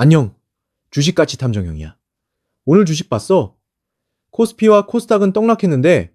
안녕, 주식가치 탐정형이야. 오늘 주식 봤어? 코스피와 코스닥은 떡락했는데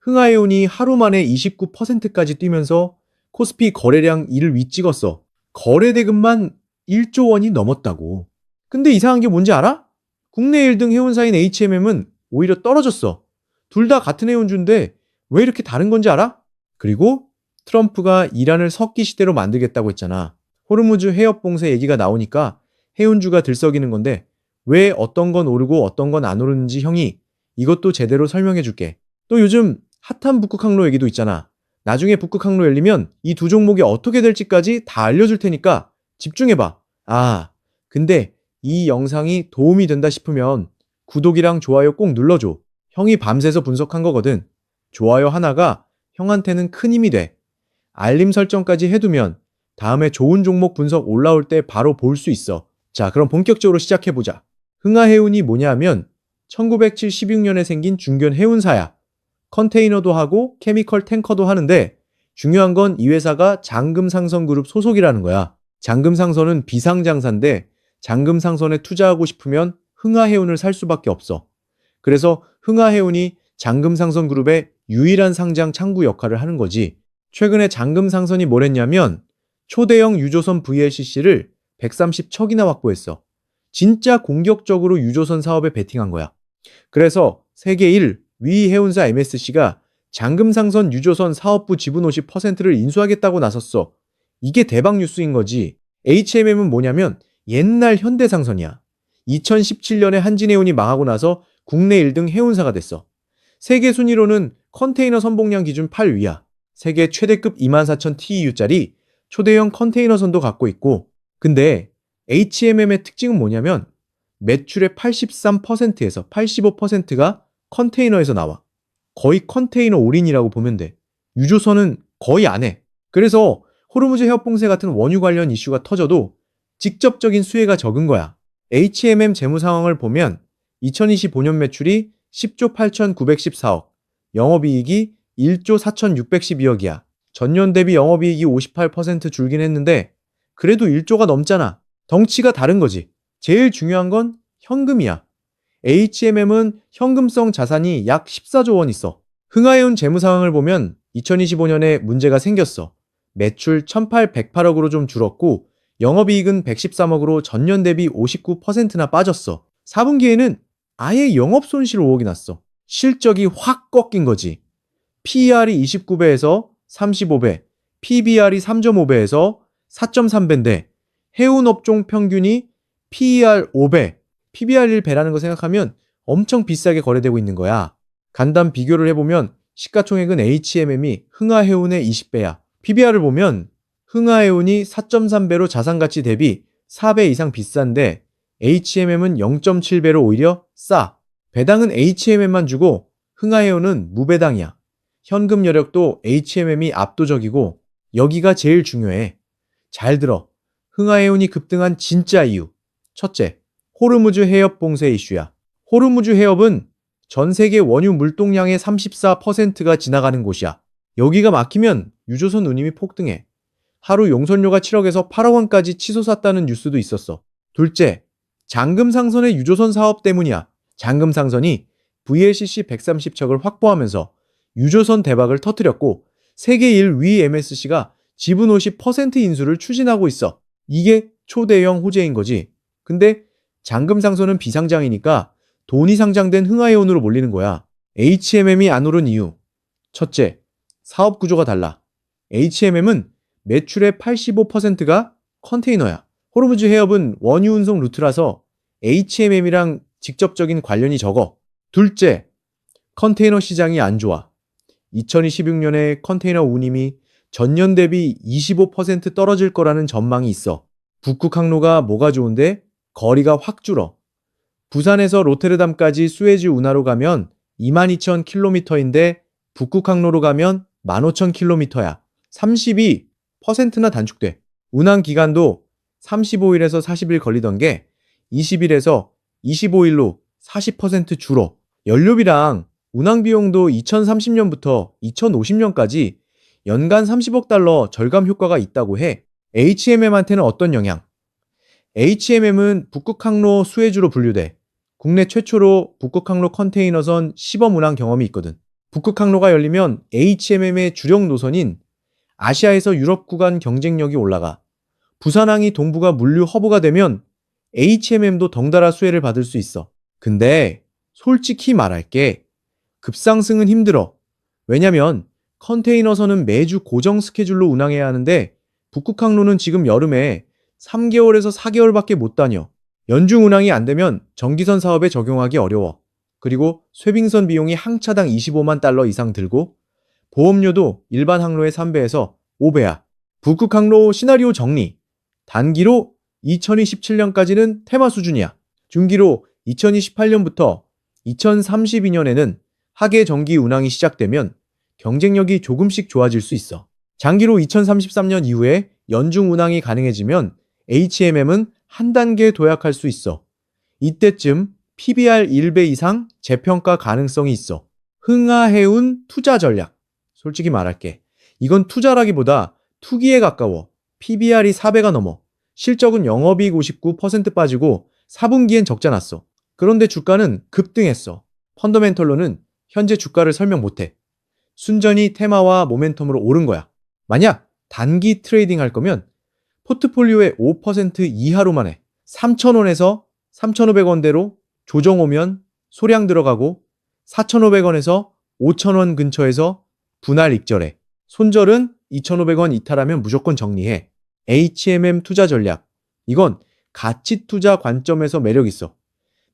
흥하해운이 하루 만에 29%까지 뛰면서 코스피 거래량 1을 윗찍었어. 거래 대금만 1조 원이 넘었다고. 근데 이상한 게 뭔지 알아? 국내 1등 해운사인 HMM은 오히려 떨어졌어. 둘 다 같은 해운주인데 왜 이렇게 다른 건지 알아? 그리고 트럼프가 이란을 석기 시대로 만들겠다고 했잖아. 호르무즈 해협 봉쇄 얘기가 나오니까 해운주가 들썩이는 건데 왜 어떤 건 오르고 어떤 건 안 오르는지 형이 이것도 제대로 설명해 줄게. 또 요즘 핫한 북극 항로 얘기도 있잖아. 나중에 북극 항로 열리면 이 두 종목이 어떻게 될지까지 다 알려줄 테니까 집중해봐. 아, 근데 이 영상이 도움이 된다 싶으면 구독이랑 좋아요 꼭 눌러줘. 형이 밤새서 분석한 거거든. 좋아요 하나가 형한테는 큰 힘이 돼. 알림 설정까지 해두면 다음에 좋은 종목 분석 올라올 때 바로 볼 수 있어. 자, 그럼 본격적으로 시작해보자. 흥하해운이 뭐냐 하면 1976년에 생긴 중견 해운사야. 컨테이너도 하고 케미컬 탱커도 하는데 중요한 건 이 회사가 장금상선그룹 소속이라는 거야. 장금상선은 비상장사인데 장금상선에 투자하고 싶으면 흥하해운을 살 수밖에 없어. 그래서 흥하해운이 장금상선그룹의 유일한 상장 창구 역할을 하는 거지. 최근에 장금상선이 뭘 했냐면 초대형 유조선 VLCC를 130척이나 확보했어. 진짜 공격적으로 유조선 사업에 베팅한 거야. 그래서 세계 1 위 해운사 MSC가 장금상선 유조선 사업부 지분 50%를 인수하겠다고 나섰어. 이게 대박 뉴스인 거지. HMM은 뭐냐면 옛날 현대상선이야. 2017년에 한진해운이 망하고 나서 국내 1등 해운사가 됐어. 세계 순위로는 컨테이너 선봉량 기준 8위야. 세계 최대급 24,000 TEU짜리 초대형 컨테이너선도 갖고 있고, 근데 HMM의 특징은 뭐냐면 매출의 83%에서 85%가 컨테이너에서 나와. 거의 컨테이너 올인이라고 보면 돼. 유조선은 거의 안 해. 그래서 호르무즈 해협 봉쇄 같은 원유 관련 이슈가 터져도 직접적인 수혜가 적은 거야. HMM 재무 상황을 보면 2025년 매출이 10조 8,914억, 영업이익이 1조 4,612억이야. 전년 대비 영업이익이 58% 줄긴 했는데 그래도 1조가 넘잖아. 덩치가 다른 거지. 제일 중요한 건 현금이야. HMM은 현금성 자산이 약 14조 원 있어. 흥하해운 재무 상황을 보면 2025년에 문제가 생겼어. 매출 1,808억으로 좀 줄었고 영업이익은 113억으로 전년 대비 59%나 빠졌어. 4분기에는 아예 영업손실 5억이 났어. 실적이 확 꺾인 거지. PER이 29배에서 35배, PBR이 3.5배에서 4.3배인데 해운업종 평균이 PER 5배, PBR 1배라는 거 생각하면 엄청 비싸게 거래되고 있는 거야. 간단 비교를 해보면 시가총액은 HMM이 흥하해운의 20배야. PBR을 보면 흥하해운이 4.3배로 자산가치 대비 4배 이상 비싼데 HMM은 0.7배로 오히려 싸. 배당은 HMM만 주고 흥하해운은 무배당이야. 현금 여력도 HMM이 압도적이고 여기가 제일 중요해. 잘 들어. 흥하해운이 급등한 진짜 이유. 첫째, 호르무즈 해협 봉쇄 이슈야. 호르무즈 해협은 전 세계 원유 물동량의 34%가 지나가는 곳이야. 여기가 막히면 유조선 운임이 폭등해. 하루 용선료가 7억에서 8억 원까지 치솟았다는 뉴스도 있었어. 둘째, 장금상선의 유조선 사업 때문이야. 장금상선이 VLCC 130척을 확보하면서 유조선 대박을 터뜨렸고 세계 1위 MSC가 지분 50% 인수를 추진하고 있어. 이게 초대형 호재인 거지. 근데 장금상선은 비상장이니까 돈이 상장된 흥하해운으로 몰리는 거야. HMM이 안 오른 이유. 첫째, 사업 구조가 달라. HMM은 매출의 85%가 컨테이너야. 호르무즈 해협은 원유 운송 루트라서 HMM이랑 직접적인 관련이 적어. 둘째, 컨테이너 시장이 안 좋아. 2026년에 컨테이너 운임이 전년 대비 25% 떨어질 거라는 전망이 있어. 북극 항로가 뭐가 좋은데 거리가 확 줄어. 부산에서 로테르담까지 수에즈 운하로 가면 22,000km인데 북극 항로로 가면 15,000km야. 32%나 단축돼. 운항 기간도 35일에서 40일 걸리던 게 20일에서 25일로 40% 줄어. 연료비랑 운항 비용도 2030년부터 2050년까지 연간 30억 달러 절감 효과가 있다고 해. HMM한테는 어떤 영향? HMM은 북극항로 수혜주로 분류돼. 국내 최초로 북극항로 컨테이너선 시범 운항 경험이 있거든. 북극항로가 열리면 HMM의 주력 노선인 아시아에서 유럽 구간 경쟁력이 올라가. 부산항이 동북아 물류 허브가 되면 HMM도 덩달아 수혜를 받을 수 있어. 근데 솔직히 말할게. 급상승은 힘들어. 왜냐면 컨테이너선은 매주 고정 스케줄로 운항해야 하는데 북극항로는 지금 여름에 3개월에서 4개월밖에 못 다녀. 연중 운항이 안 되면 정기선 사업에 적용하기 어려워. 그리고 쇠빙선 비용이 항차당 25만 달러 이상 들고 보험료도 일반 항로의 3배에서 5배야. 북극항로 시나리오 정리. 단기로 2027년까지는 테마 수준이야. 중기로 2028년부터 2032년에는 하계 정기 운항이 시작되면 경쟁력이 조금씩 좋아질 수 있어. 장기로 2033년 이후에 연중 운항이 가능해지면 HMM은 한 단계 도약할 수 있어. 이때쯤 PBR 1배 이상 재평가 가능성이 있어. 흥하해운 투자 전략. 솔직히 말할게. 이건 투자라기보다 투기에 가까워. PBR이 4배가 넘어. 실적은 영업이익 59% 빠지고 4분기엔 적자 났어. 그런데 주가는 급등했어. 펀더멘털로는 현재 주가를 설명 못해. 순전히 테마와 모멘텀으로 오른 거야. 만약 단기 트레이딩 할 거면 포트폴리오의 5% 이하로만 해. 3,000원에서 3,500원대로 조정 오면 소량 들어가고 4,500원에서 5,000원 근처에서 분할 익절해. 손절은 2,500원 이탈하면 무조건 정리해. HMM 투자 전략. 이건 가치 투자 관점에서 매력 있어.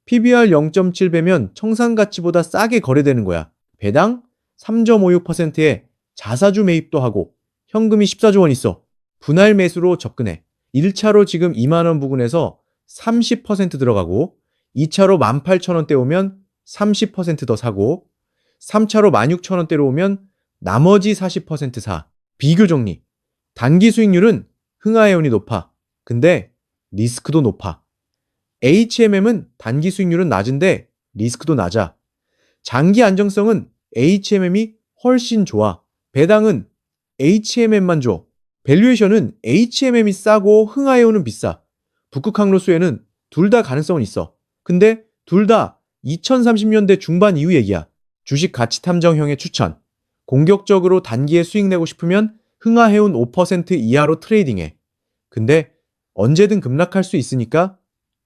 PBR 0.7배면 청산 가치보다 싸게 거래되는 거야. 배당 3.56%에 자사주 매입도 하고 현금이 14조 원 있어. 분할 매수로 접근해. 1차로 지금 2만 원 부근에서 30% 들어가고 2차로 18,000원대 오면 30% 더 사고 3차로 16,000원대로 오면 나머지 40% 사. 비교 정리. 단기 수익률은 흥하해운이 높아. 근데 리스크도 높아. HMM은 단기 수익률은 낮은데 리스크도 낮아. 장기 안정성은 HMM이 훨씬 좋아. 배당은 HMM만 줘. 밸류에이션은 HMM이 싸고 흥하해운은 비싸. 북극항로 수혜는 둘 다 가능성은 있어. 근데 둘 다 2030년대 중반 이후 얘기야. 주식 가치 탐정형의 추천. 공격적으로 단기에 수익 내고 싶으면 흥하해운 5% 이하로 트레이딩해. 근데 언제든 급락할 수 있으니까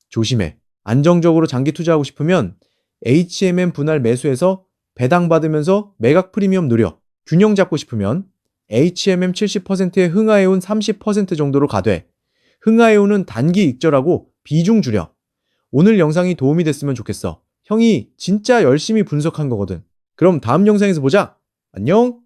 조심해. 안정적으로 장기 투자하고 싶으면 HMM 분할 매수해서 배당 받으면서 매각 프리미엄 누려. 균형 잡고 싶으면 HMM 70%에 흥하해운 30% 정도로 가되 흥하해운은 단기 익절하고 비중 줄여. 오늘 영상이 도움이 됐으면 좋겠어. 형이 진짜 열심히 분석한 거거든. 그럼 다음 영상에서 보자. 안녕!